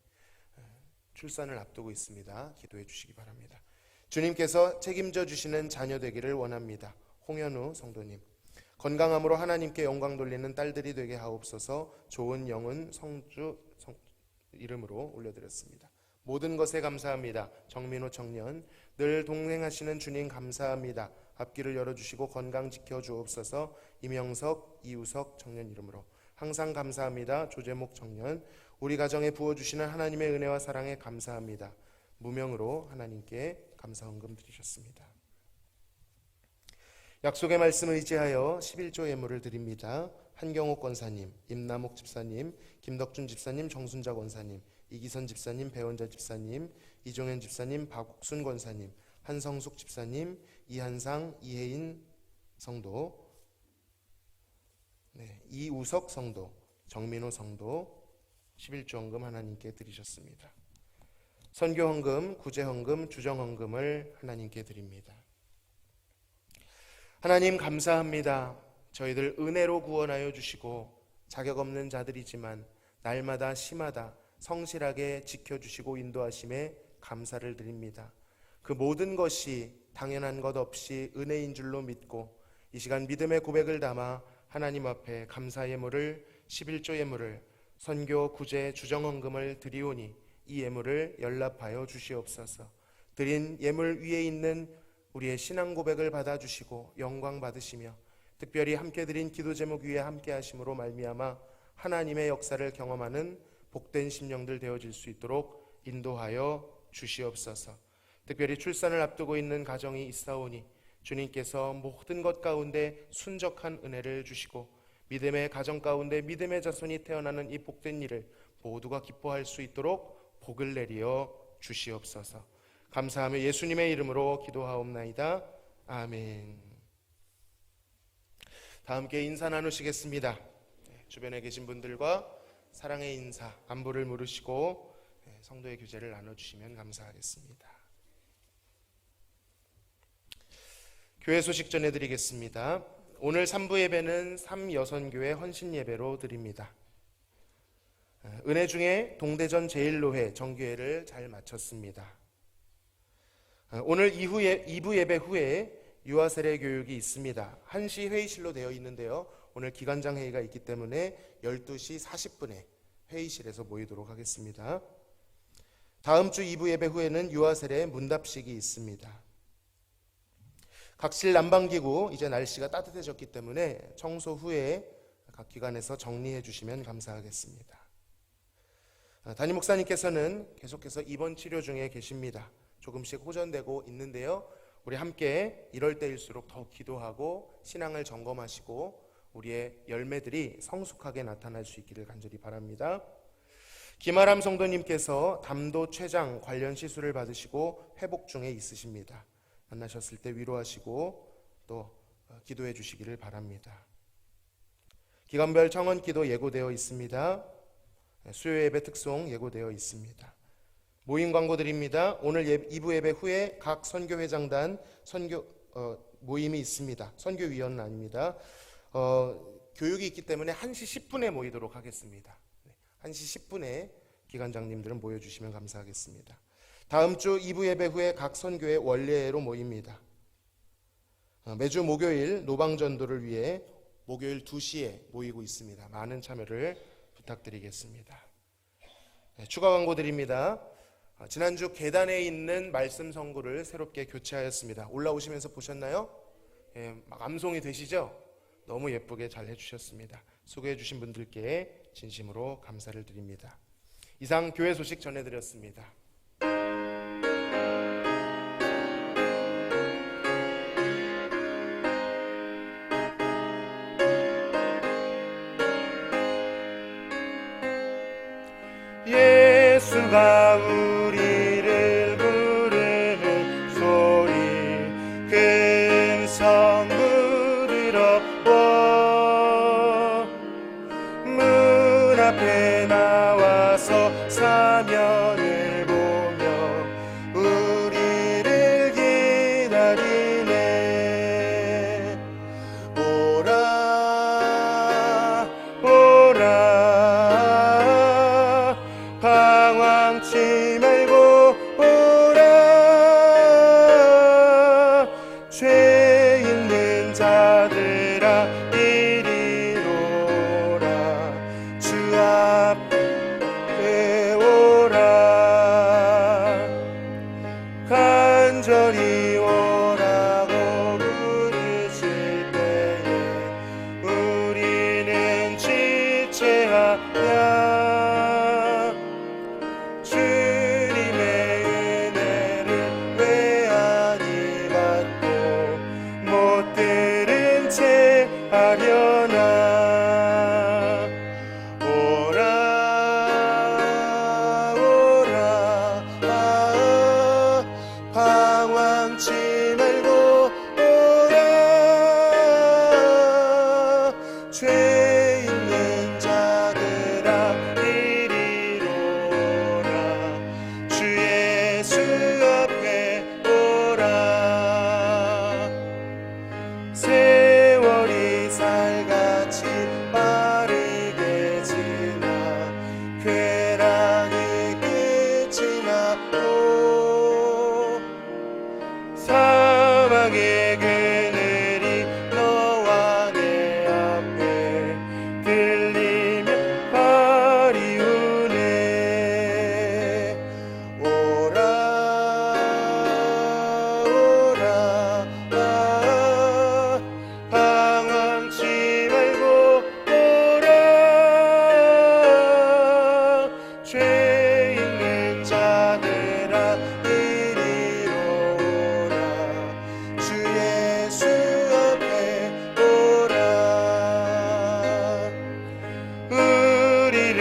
A: 출산을 앞두고 있습니다. 기도해 주시기 바랍니다. 주님께서 책임져 주시는 자녀 되기를 원합니다. 홍현우 성도님, 건강함으로 하나님께 영광 돌리는 딸들이 되게 하옵소서. 좋은 영은 성주 이름으로 올려드렸습니다. 모든 것에 감사합니다. 정민호 청년, 늘 동행하시는 주님 감사합니다. 앞길을 열어주시고 건강 지켜주옵소서. 이명석, 이우석 청년 이름으로 항상 감사합니다. 조재목 청년, 우리 가정에 부어주시는 하나님의 은혜와 사랑에 감사합니다. 무명으로 하나님께 감사헌금 드리셨습니다. 약속의 말씀을 의지하여 11조 예물을 드립니다. 한경옥 권사님, 임남옥 집사님, 김덕준 집사님, 정순자 권사님, 이기선 집사님, 배원자 집사님, 이종현 집사님, 박옥순 권사님, 한성숙 집사님, 이한상, 이혜인 성도, 이우석 성도, 정민호 성도 11조 헌금 하나님께 드리셨습니다. 선교헌금, 구제헌금, 주정헌금을 하나님께 드립니다. 하나님 감사합니다. 저희들 은혜로 구원하여 주시고 자격 없는 자들이지만 날마다 시마다 성실하게 지켜주시고 인도하심에 감사를 드립니다. 그 모든 것이 당연한 것 없이 은혜인 줄로 믿고 이 시간 믿음의 고백을 담아 하나님 앞에 감사 예물을 11조 예물을 선교, 구제, 주정헌금을 드리오니 이 예물을 연락하여 주시옵소서. 드린 예물 위에 있는 우리의 신앙 고백을 받아주시고 영광 받으시며 특별히 함께 드린 기도 제목 위에 함께 하심으로 말미암아 하나님의 역사를 경험하는 복된 심령들 되어질 수 있도록 인도하여 주시옵소서. 특별히 출산을 앞두고 있는 가정이 있사오니 주님께서 모든 것 가운데 순적한 은혜를 주시고 믿음의 가정 가운데 믿음의 자손이 태어나는 이 복된 일을 모두가 기뻐할 수 있도록 복을 내리어 주시옵소서. 감사하며 예수님의 이름으로 기도하옵나이다. 아멘. 다 함께 인사 나누시겠습니다. 주변에 계신 분들과 사랑의 인사, 안부를 물으시고 성도의 교제를 나눠주시면 감사하겠습니다. 교회 소식 전해드리겠습니다. 오늘 3부 예배는 삼여선교회 헌신예배로 드립니다. 은혜 중에 동대전 제1로회 정교회를 잘 마쳤습니다. 오늘 2부 예배 후에 유아세례 교육이 있습니다. 1시 회의실로 되어 있는데요. 오늘 기관장 회의가 있기 때문에 12시 40분에 회의실에서 모이도록 하겠습니다. 다음 주 2부 예배 후에는 유아세례 문답식이 있습니다. 각실 난방기구 이제 날씨가 따뜻해졌기 때문에 청소 후에 각 기관에서 정리해 주시면 감사하겠습니다. 담임 목사님께서는 계속해서 입원 치료 중에 계십니다. 조금씩 호전되고 있는데요. 우리 함께 이럴 때일수록 더 기도하고 신앙을 점검하시고 우리의 열매들이 성숙하게 나타날 수 있기를 간절히 바랍니다. 김아람 성도님께서 담도 췌장 관련 시술을 받으시고 회복 중에 있으십니다. 만나셨을 때 위로하시고 또 기도해 주시기를 바랍니다. 기간별 청원 기도 예고되어 있습니다. 수요 예배 특송 예고되어 있습니다. 모임 광고 드립니다. 오늘 2부 예배 후에 각 선교회장단 모임이 있습니다. 선교위원은 아닙니다. 교육이 있기 때문에 1시 10분에 모이도록 하겠습니다. 1시 10분에 기관장님들은 모여주시면 감사하겠습니다. 다음 주 2부 예배 후에 각 선교회 원례로 모입니다. 매주 목요일 노방전도를 위해 목요일 2시에 모이고 있습니다. 많은 참여를 부탁드리겠습니다. 추가 광고 드립니다. 지난주 계단에 있는 말씀 성구를 새롭게 교체하였습니다. 올라오시면서 보셨나요? 막 암송이 되시죠? 너무 예쁘게 잘 해주셨습니다. 수고해 주신 분들께 진심으로 감사를 드립니다. 이상 교회 소식 전해드렸습니다. 예수가 우리를 부르는 소리 큰 성문 들어와 문 앞에 나와서 사면을 보며 우리를 기다리네. 오라 오라 방황치 말고 오라 죄 있는 자들아 이리로 오라 주 앞에 오라 간절히 오라고 부르실 때에 우리는 지체하랴. 주님의 은혜를 왜 아니 받고 못 들은 채 하려나. 오라 오라 방황치 말고 오라 죄 있는 자들아 이리로 오라 주 예수 앞에 오라. 세월이 살같이 빠르게 지나 쾌락이 끝이 났고 사망의 그늘이 너와 내 앞에 들리며 아리우네. 오라 오라 방황치 말고 오라 죄 있는 자들아 이리로 오라 주 예수 앞에 오라. 우리를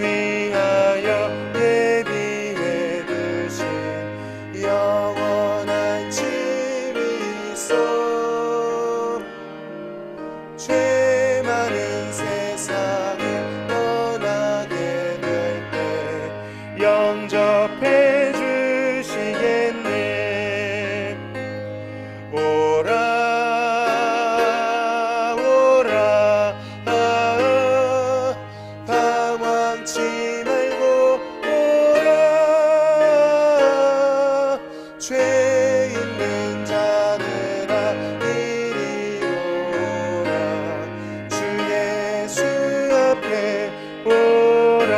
A: 위하여 예비해 두신 영원한 집이 있어. 죄 많은 세상을 떠나게 될 때 영접해 주시겠네. 오라 오라 방황치 말고 오라 죄 있는 자들아 이리로 오라 주 예수 앞에 오라.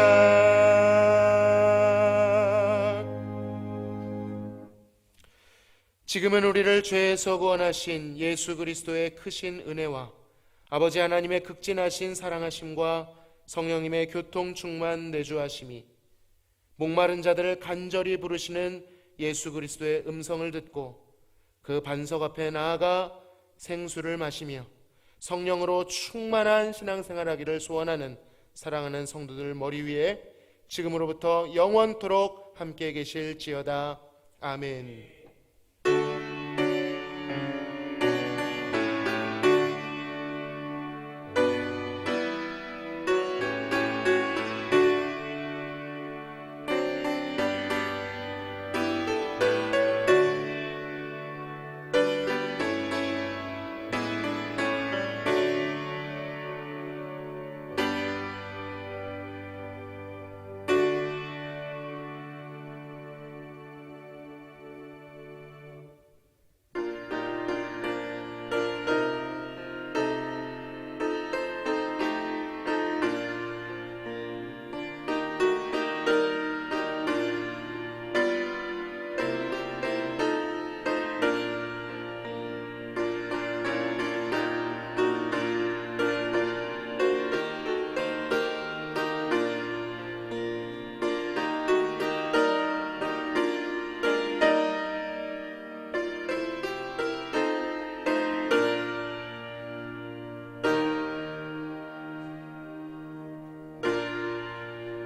A: 지금은 우리를 죄에서 구원하신 예수 그리스도의 크신 은혜와 아버지 하나님의 극진하신 사랑하심과 성령님의 교통 충만 내주하심이 목마른 자들을 간절히 부르시는 예수 그리스도의 음성을 듣고 그 반석 앞에 나아가 생수를 마시며 성령으로 충만한 신앙생활하기를 소원하는 사랑하는 성도들 머리 위에 지금으로부터 영원토록 함께 계실지어다. 아멘.